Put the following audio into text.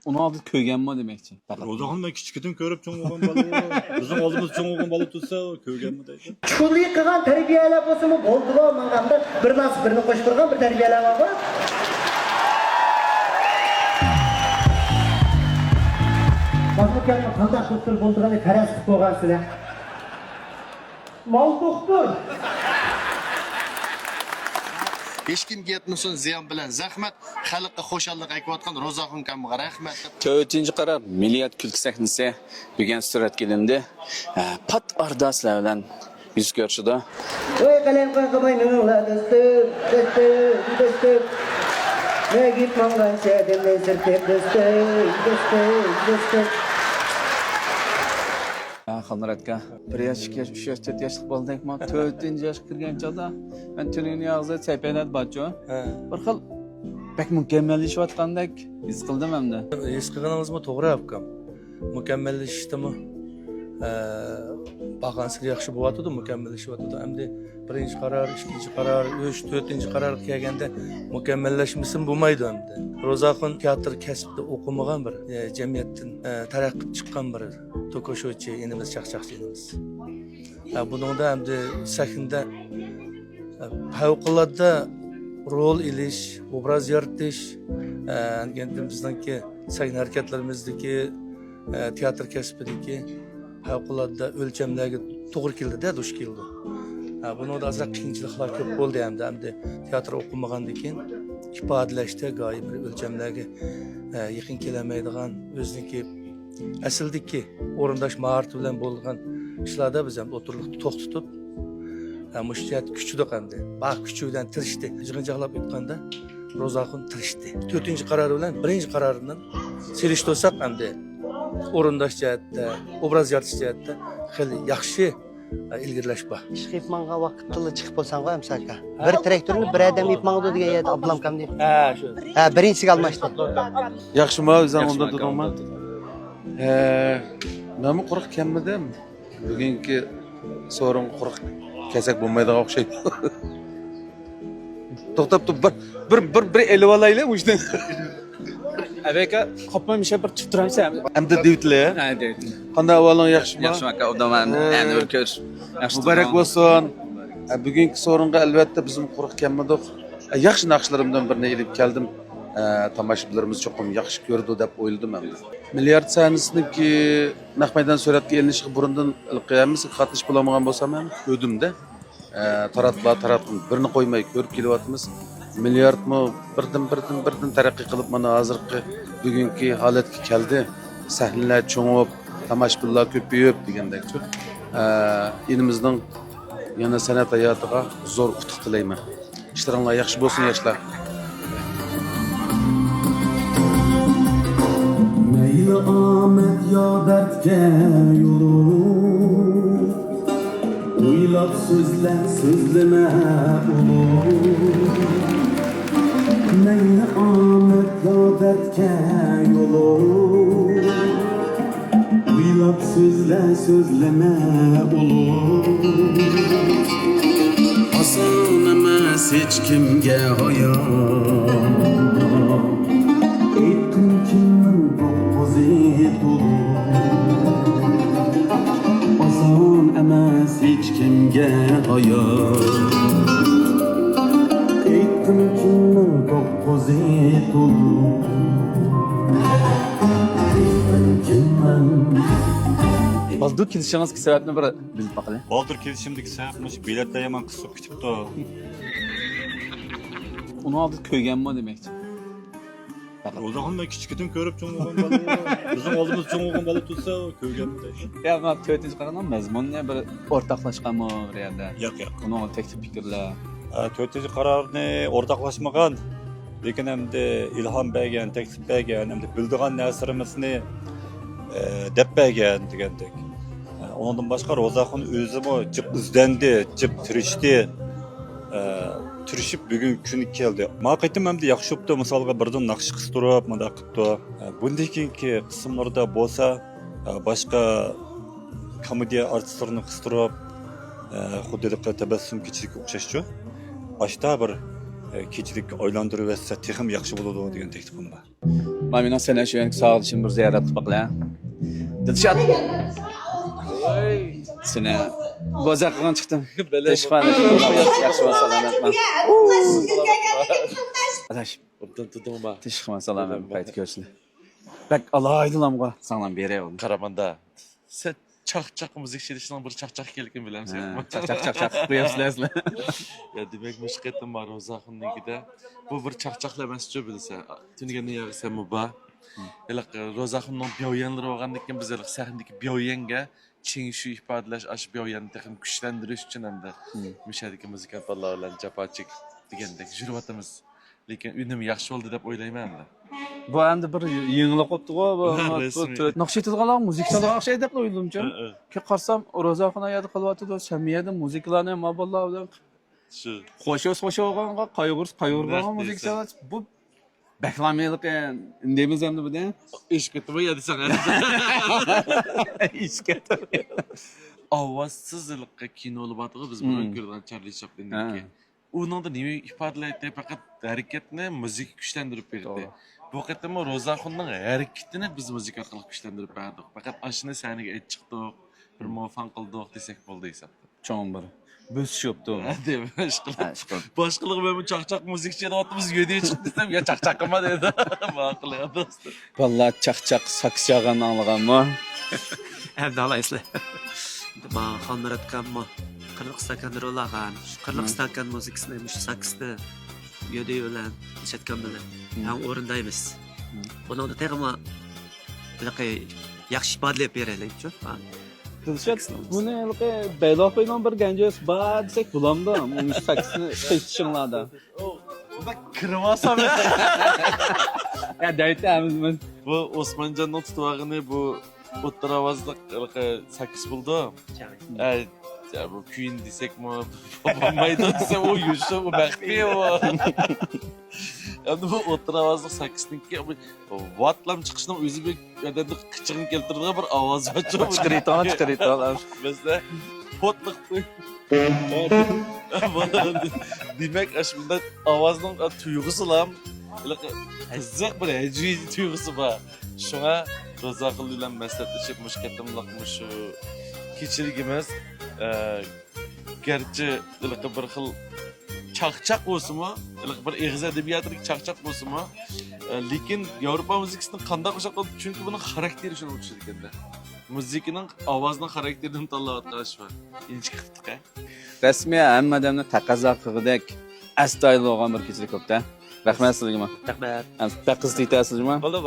Onu aldı köygenme demekçi. O zaman ben küçükten görüp çoğun olan balığı, bizim aldığımız çoğun olan balığı tutsa köygenme deydi. Çuğluyu kılan terbiyeler olsa mı boldu o manganda bir nasıl birini koşup durgan bir terbiyeler var mı? Bazı kendine kandak tuttur bulduğunu teres tutuğan süre. Mal doktor. Hech kimga yetmasin ziyon bilan zahmat, xalqqa xo'shallik aytayotgan Ro'zaxon kamga rahmat. 4. qarar milliyet kültü sahnesi büyüyen surat gelindi. Pat ardaslar bilen yüz görüşüdü. Oy kalem kankamay nınla dostum. Ne git mangan şeyden ne sırtım dostum. Xanratka bir yaşga 3-4 yaşlık boldak ma 4. yaş kirgan çağda ben tünün yağızda çaypenat baço. Bir xil pek mükemmellişiyotgandek his qildim hamda. His qilganingizmi to'g'ri yapkam. Mukammallashdimi? Baqansir yaxshi bo'lyapti, mukammallashyapti. Endi birinchi qaror, ikkinchi qaror, 3, 4 qaror kelganda mukammallashmasin bo'lmaydi endi. Ro'zaxon teatr kasbida o'qimagan bir jamiyatdan taraqqi chiqqan bir to'qoshovchi inimiz, chaqchaqchi inimiz. Buningda endi sahnada favqulodda rol ilish, obraz yaratish, endi bizningki sahna harakatlarimizdagi teatr kasbidagi favqulodda o'lchamlarga to'g'ri keldi-da, duch keldi. Bunda azroq qiyinchiliklar ko'p bo'ldi hamda teatr o'qimagandan keyin ifodalashda g'oyib bir o'lchamlarga yaqin kelmaydigan o'ziniki asldagi o'rindash maharati bilan bo'lgan ishlarda biz ham o'tirliqni to'xtatib mushtat kuchli qandi. Baq kuchi bilan tirishdi. Yig'inchoqlab aytganda Ro'zaxon tirishdi. 4 qarori bilan 1 qaroridan selishtirsak hamda o'rindash jihatda, obraz yaratish jihatda xeyli yaxshi ilgirlash bor. İşq ipmanga vaqtlı chiqib bo'lsam qo'y amsaka. Bir traktorni bir odam ipmanga degan yerda ablam kam deb. Shu. Birinchisiga almashdi. Yaxshimi o'zim onda turman. Nima quruq kammidim? Bugungi so'rin quruq kesak bo'lmaydigan o'xshaydi. To'xtab bir elib olaylik o'shdan. Abeka qopmamışa bir tutib turamsan. Endi deytlar. Ha, deydi. Qanday ahvoling yaxshimi? Yaxshi aka, odaman. Yani o'rkosh. Muborak bo'lsin. Bugungi so'ringa albatta bizim quruq kammidik. Yaxshi naqshlarimdan birini elib keldim. Tomoshabinlarimiz cho'qim yaxshi ko'rdi deb o'yladim endi. Milliard sahnasiniki naq maydon suratga elinishiga burundan qiyamiz qatnashib bo'lmagan bo'lsam ham o'dimda. Taratqin birini qo'ymay ko'rib kelyapmiz. Milliardmi birdan taraqqiy qilib mana hozirgi bugungi holatga keldi. Sahnalar cho'ngib, tomoshabinlar ko'payib degandek-chi. Elimizning yana san'at hayotiga zo'r utuq tilayman. İşlerinizlar yaxshi bo'lsin yoshlar. Meyli amet ya dertke yolu Uylap sözleme ulu Meyli amet ya dertke yolu Uylap sözleme ulu Asan emas hiç kimge hayal Ettim kimden dokuzet olur Azan emas hiç kimge hayal Ettim kimden dokuzet olur Ettim kimden Baldur kelishimiz sebebini bir bilib bakalım. Baldur kelishimdeki sebepmiş, biletler yaman kısıp kütüptü. Onu aldı köygenme demekçi. O zaman ben küçükten görüp çoğun olan balığı, bizim aldığımız çoğun olan balığı tutsa köygenme deydi. Ya ben 4. qarardan mazmun ne bir ortaklaşqanmı bir yerde. Yok. Onun teklif fikirler. 4 qararını ortaklaşmagan, lekin hem de ilham bergen, teklif bergen, hem de bildiğin nesirimizni dep bergen degandek. Ondan başka Ro'zaxon özümü cıp izdendi, cıp tirişti. Tirişip bugün kun keldi. Ma qaytim hem de yaxshi bo'pti, misolga birdan naqsh qistirib, manda qilibdi. Bundan keyingi qismlarda bo'lsa, boshqa komediya artistlarini qistirib, xuddilikqa tabassum kechilik o'xshashchu. Boshda bir kechilik aylantirib etsa, texim yaxshi bo'ladi degan taklifim bor. Ben benim sene şu an sağ olsun bir ziyaret bakla. Dilşat. Sene bozaklıgan çıktım. Teşekkür Yaxşı var selamet ben. Adaş. Teşekkür selamet payt görsün. Bak Allah aydılam ga. Sağlam bere oldu. Qaramanda sen çaq müzik şirişinin bir çaq kelkin bilem sen. Çak qo'yapsizlar. Ya demek müşqetim var Rozaxunnikida. Bu bir çaq emasçı bilsa. Tünigende ya sen bu ba. Elaq Rozaxunning biyoyanlari olgandan biz elaq sahnadagi biyoyanga ching shu ifodalash ash biyoyanni texim kuchlantirish uchun hamda mishadagi muzikantlar bilan japochik degandek yuribamiz. Lekin unim yaxshi bo'ldi deb o'ylayman. Bu endi bir yengilib qopti go. Bu naqsh etilganlar muzikalar o'xshaydi deb o'ylamchi. Ki qarsam Rozaxon ayadi qilyapti, samiyada muzikalarni maballar bilan Shu qo'shib qayg'urgan muzikalar bu beklamaylik indemiz endi bu da. ish ketmi ya desang. Ish ketdi. Ovozsizlikqa kino olib biz buni ko'rgan Charlie Chaplin'niki. Onun da nima ifodalaydi faqat harakatni muzik kuchlantirib berdi. Bu qatam Rozaxonning harakatini biz muzika orqali kuchlantirib berdik. Faqat ashuni saniga aytib chiqdik, bir muofan qildik desak bo'ldi hisobda. Cho'ng bir. Biz shopdi. Hadi boshqalar men chaqchaq muzikchi deyapmiz, yo'diga chiqdi desam, ya chaqchaq qilma dedi. Ma'qul ya do'stim. Vallahi chaqchaq saksiyag'an anglaganmi? Endi alaysizlar. Ma xonratkanmi? 40 stakan rolagan, 40 stakan muzikasini mush saksda yodi bilan ishatgan bilan ham o'rindaymiz. Buni da tegma laqay yaxshi ifodalab beraylik-chi. Dilshod, buni bayloq bilan bir ganjos bad desak bulamda, uni saksini eshitishinglarda. Bak kırmasam ya. Ya daytamiz. Bu Osmancan'ın tutuvağını bu o'ttir ovozda sakkiz bo'ldi. Ya bu Queen desek mi? Bo'lmaydi desam o yursa bu baxtli o. Endi bu o'ttir ovozda sakkizninki vatlam chiqishning o'zi bir adamni qichig'ini keltirdigan bir ovoz ochib Chiqiritolar. Bizda potliq demak ashunda ovozning tuyg'usi ham qiziq bir ajoyib tuyg'usi bor. Shunga Rozaxon bilan maslahatlashib mushkatimliqmi shu kechirigimiz garchi bir xil chaqchaq bo'lsa-mu, bir eg'iz adabiyotidagi chaqchaq bo'lsa-mu, lekin Yevropa muzikasining qanday o'xshab chunki buning xarakteri shunga o'xshaydi ekanda. Muzikaning ovozining xarakterini tanlayotgan shu. Inchiqibdi-qa. Rasmiy hamma odamni taqozo qilgudek astoydil bo'lgan bir kechilik ko'pda. Rahmat sizlarga. Rahmat. Taqqiz deytasizmi? Bo'ldi.